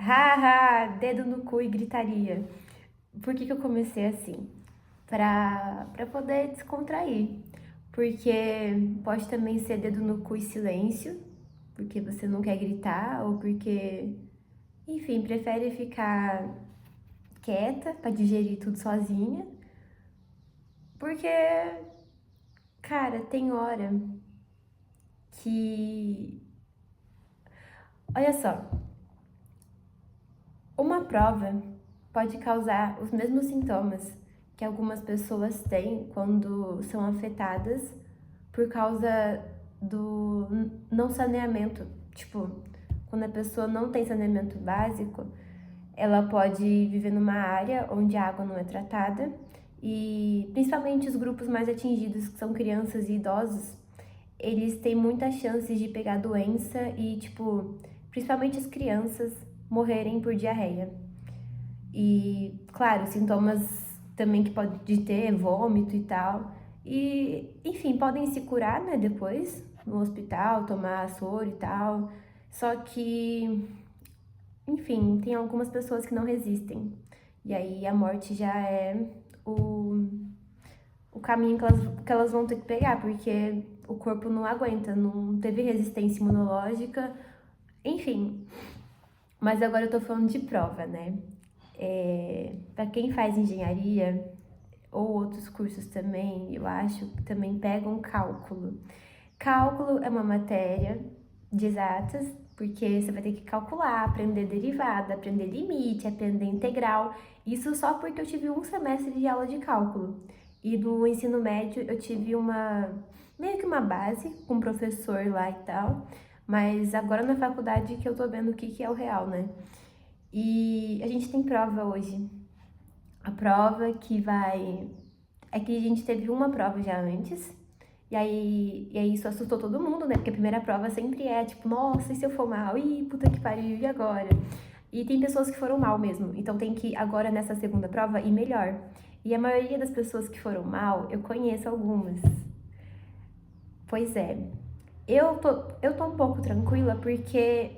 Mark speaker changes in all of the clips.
Speaker 1: Haha, dedo no cu e gritaria. Por que que eu comecei assim? Pra poder descontrair. Porque pode também ser dedo no cu e silêncio, porque você não quer gritar, ou porque, enfim, prefere ficar quieta pra digerir tudo sozinha. Porque, cara, tem hora que. Olha só, uma prova pode causar os mesmos sintomas que algumas pessoas têm quando são afetadas por causa do não saneamento. Tipo, quando a pessoa não tem saneamento básico, ela pode viver numa área onde a água não é tratada e principalmente os grupos mais atingidos, que são crianças e idosos, eles têm muitas chances de pegar doença e, tipo, principalmente as crianças morrerem por diarreia. E, claro, sintomas também que pode ter, vômito e tal. E, enfim, podem se curar, né, depois, no hospital, tomar soro e tal. Só que, enfim, tem algumas pessoas que não resistem. E aí a morte já é o, o caminho que elas vão ter que pegar, porque o corpo não aguenta, não teve resistência imunológica, enfim. Mas agora eu tô falando de prova, né? Para quem faz engenharia ou outros cursos também, eu acho que também pegam cálculo. Cálculo é uma matéria de exatas, porque você vai ter que calcular, aprender derivada, aprender limite, aprender integral. Isso só porque eu tive um semestre de aula de cálculo. E no ensino médio eu tive meio que uma base com um professor lá e tal. Mas agora na faculdade que eu tô vendo o que que é o real, né? E a gente tem prova hoje. A prova que vai. É que a gente teve uma prova já antes. E aí isso assustou todo mundo, né? Porque a primeira prova sempre é tipo, nossa, e se eu for mal? Ih, puta que pariu, e agora? E tem pessoas que foram mal mesmo. Então tem que, agora nessa segunda prova, ir melhor. E a maioria das pessoas que foram mal, eu conheço algumas. Pois é. Eu tô um pouco tranquila porque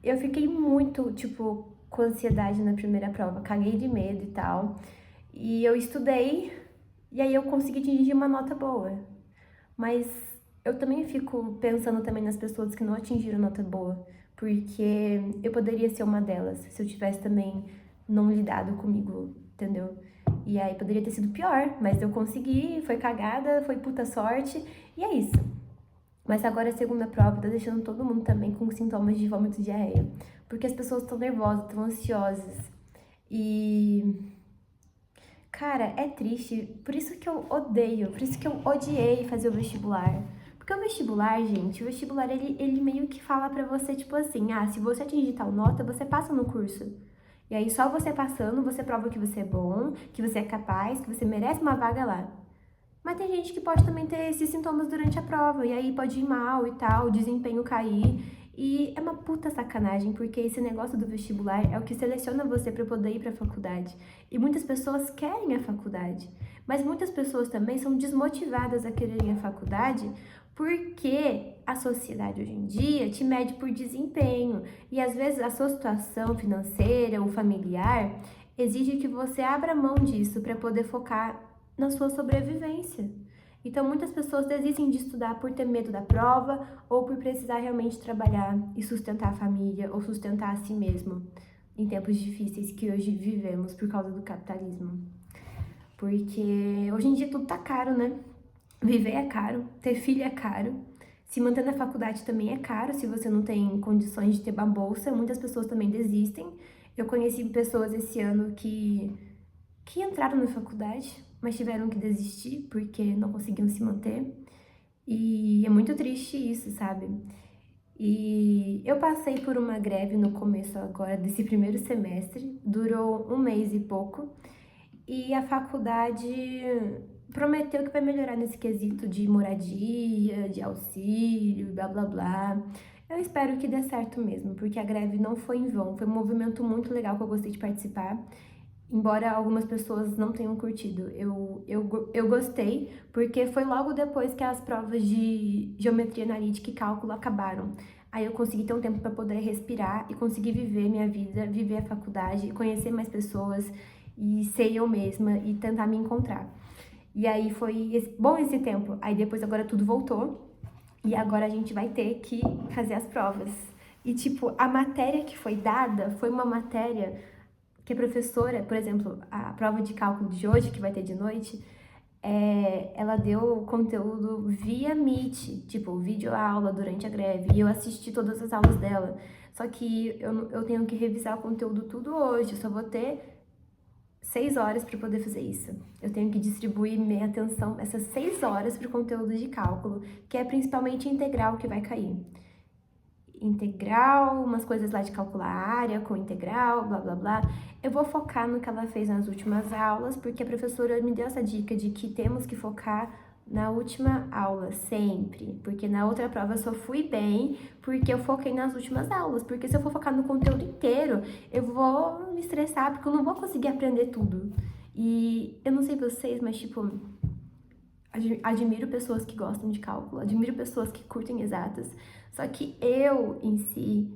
Speaker 1: eu fiquei muito, tipo, com ansiedade na primeira prova. Caguei de medo e tal. E eu estudei, e aí eu consegui atingir uma nota boa. Mas eu também fico pensando também nas pessoas que não atingiram nota boa, porque eu poderia ser uma delas se eu tivesse também não lidado comigo, entendeu? E aí poderia ter sido pior, mas eu consegui, foi cagada, foi puta sorte, e é isso. Mas agora a segunda prova tá deixando todo mundo também com sintomas de vômito e diarreia, porque as pessoas estão nervosas, estão ansiosas. E cara, é triste. Por isso que eu odeio, por isso que eu odiei fazer o vestibular. Porque o vestibular, gente, o vestibular ele meio que fala pra você, tipo assim, ah, se você atingir tal nota, você passa no curso. E aí só você passando, você prova que você é bom, que você é capaz, que você merece uma vaga lá. Mas tem gente que pode também ter esses sintomas durante a prova, e aí pode ir mal e tal, o desempenho cair. E é uma puta sacanagem, porque esse negócio do vestibular é o que seleciona você para poder ir para a faculdade. E muitas pessoas querem a faculdade, mas muitas pessoas também são desmotivadas a quererem a faculdade porque a sociedade hoje em dia te mede por desempenho. E às vezes a sua situação financeira ou familiar exige que você abra mão disso para poder focar na sua sobrevivência. Então, muitas pessoas desistem de estudar por ter medo da prova ou por precisar realmente trabalhar e sustentar a família ou sustentar a si mesmo em tempos difíceis que hoje vivemos por causa do capitalismo. Porque hoje em dia tudo tá caro, né? Viver é caro, ter filho é caro, se manter na faculdade também é caro se você não tem condições de ter uma bolsa. Muitas pessoas também desistem. Eu conheci pessoas esse ano que entraram na faculdade, mas tiveram que desistir porque não conseguiam se manter. E é muito triste isso, sabe? E eu passei por uma greve no começo agora desse primeiro semestre, durou um mês e pouco, e a faculdade prometeu que vai melhorar nesse quesito de moradia, de auxílio, blá blá blá. Eu espero que dê certo mesmo, porque a greve não foi em vão, foi um movimento muito legal que eu gostei de participar. Embora algumas pessoas não tenham curtido, eu gostei, porque foi logo depois que as provas de geometria analítica e cálculo acabaram. Aí eu consegui ter um tempo para poder respirar e conseguir viver minha vida, viver a faculdade, conhecer mais pessoas e ser eu mesma e tentar me encontrar. E aí foi bom esse tempo. Aí depois agora tudo voltou e agora a gente vai ter que fazer as provas. E tipo, a matéria que foi dada foi uma matéria que a professora, por exemplo, a prova de cálculo de hoje, que vai ter de noite, ela deu conteúdo via Meet, tipo, vídeo-aula durante a greve, e eu assisti todas as aulas dela. Só que eu tenho que revisar o conteúdo tudo hoje, eu só vou ter 6 horas para poder fazer isso. Eu tenho que distribuir minha atenção, essas 6 horas para o conteúdo de cálculo, que é principalmente integral que vai cair. Integral, umas coisas lá de calcular área com integral, blá blá blá. Eu vou focar no que ela fez nas últimas aulas, porque a professora me deu essa dica de que temos que focar na última aula, sempre. Porque na outra prova eu só fui bem porque eu foquei nas últimas aulas. Porque se eu for focar no conteúdo inteiro, eu vou me estressar, porque eu não vou conseguir aprender tudo. E eu não sei vocês, mas tipo, admiro pessoas que gostam de cálculo, admiro pessoas que curtem exatas, só que eu, em si,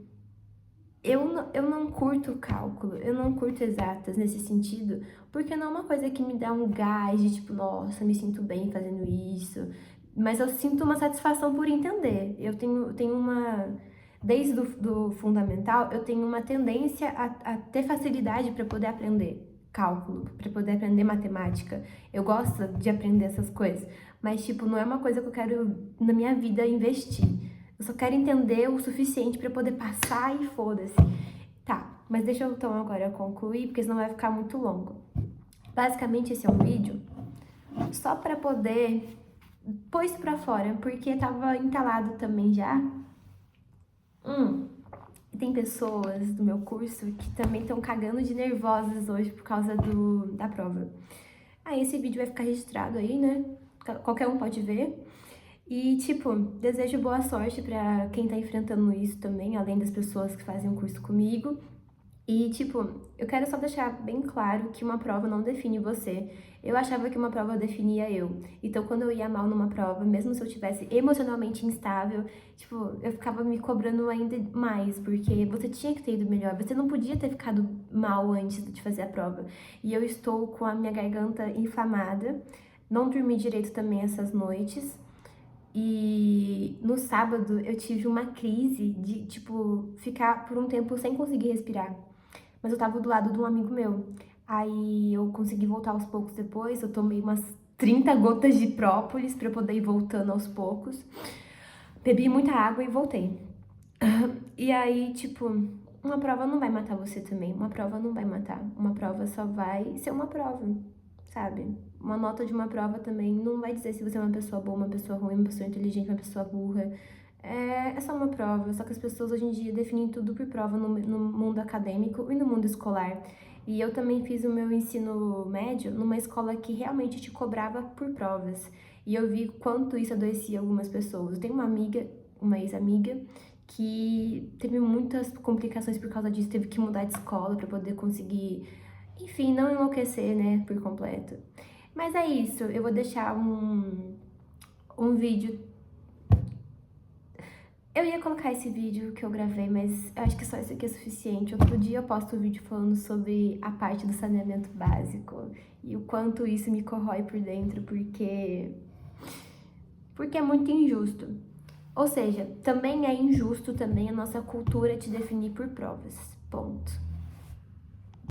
Speaker 1: eu não curto cálculo, eu não curto exatas nesse sentido, porque não é uma coisa que me dá um gás de tipo, nossa, me sinto bem fazendo isso, mas eu sinto uma satisfação por entender. Eu tenho uma... Desde do fundamental, eu tenho uma tendência a ter facilidade para poder aprender cálculo, para poder aprender matemática. Eu gosto de aprender essas coisas, mas, tipo, não é uma coisa que eu quero, na minha vida, investir. Eu só quero entender o suficiente para poder passar e foda-se. Tá, mas deixa eu então agora concluir, porque senão vai ficar muito longo. Basicamente, esse é um vídeo só para poder pôr isso pra fora, porque tava entalado também já. Tem pessoas do meu curso que também estão cagando de nervosas hoje por causa da prova. Aí esse vídeo vai ficar registrado aí, né? Qualquer um pode ver. E, tipo, desejo boa sorte pra quem tá enfrentando isso também, além das pessoas que fazem o curso comigo. E, tipo, eu quero só deixar bem claro que uma prova não define você. Eu achava que uma prova definia eu. Então, quando eu ia mal numa prova, mesmo se eu tivesse emocionalmente instável, tipo, eu ficava me cobrando ainda mais, porque você tinha que ter ido melhor. Você não podia ter ficado mal antes de fazer a prova. E eu estou com a minha garganta inflamada, não dormi direito também essas noites. E no sábado eu tive uma crise de, tipo, ficar por um tempo sem conseguir respirar. Mas eu tava do lado de um amigo meu. Aí eu consegui voltar aos poucos depois. Eu tomei umas 30 gotas de própolis pra eu poder ir voltando aos poucos. Bebi muita água e voltei. E aí, tipo, uma prova não vai matar você também. Uma prova não vai matar. Uma prova só vai ser uma prova, sabe? Uma nota de uma prova também não vai dizer se você é uma pessoa boa, uma pessoa ruim, uma pessoa inteligente, uma pessoa burra. É só uma prova, só que as pessoas hoje em dia definem tudo por prova no mundo acadêmico e no mundo escolar. E eu também fiz o meu ensino médio numa escola que realmente te cobrava por provas. E eu vi quanto isso adoecia algumas pessoas. Eu tenho uma amiga, uma ex-amiga, que teve muitas complicações por causa disso, teve que mudar de escola para poder conseguir, enfim, não enlouquecer, né, por completo. Mas é isso, eu vou deixar um vídeo. Eu ia colocar esse vídeo que eu gravei, mas eu acho que só isso aqui é suficiente. Outro dia eu posto um vídeo falando sobre a parte do saneamento básico e o quanto isso me corrói por dentro, porque é muito injusto. Ou seja, também é injusto também a nossa cultura te definir por provas. Ponto.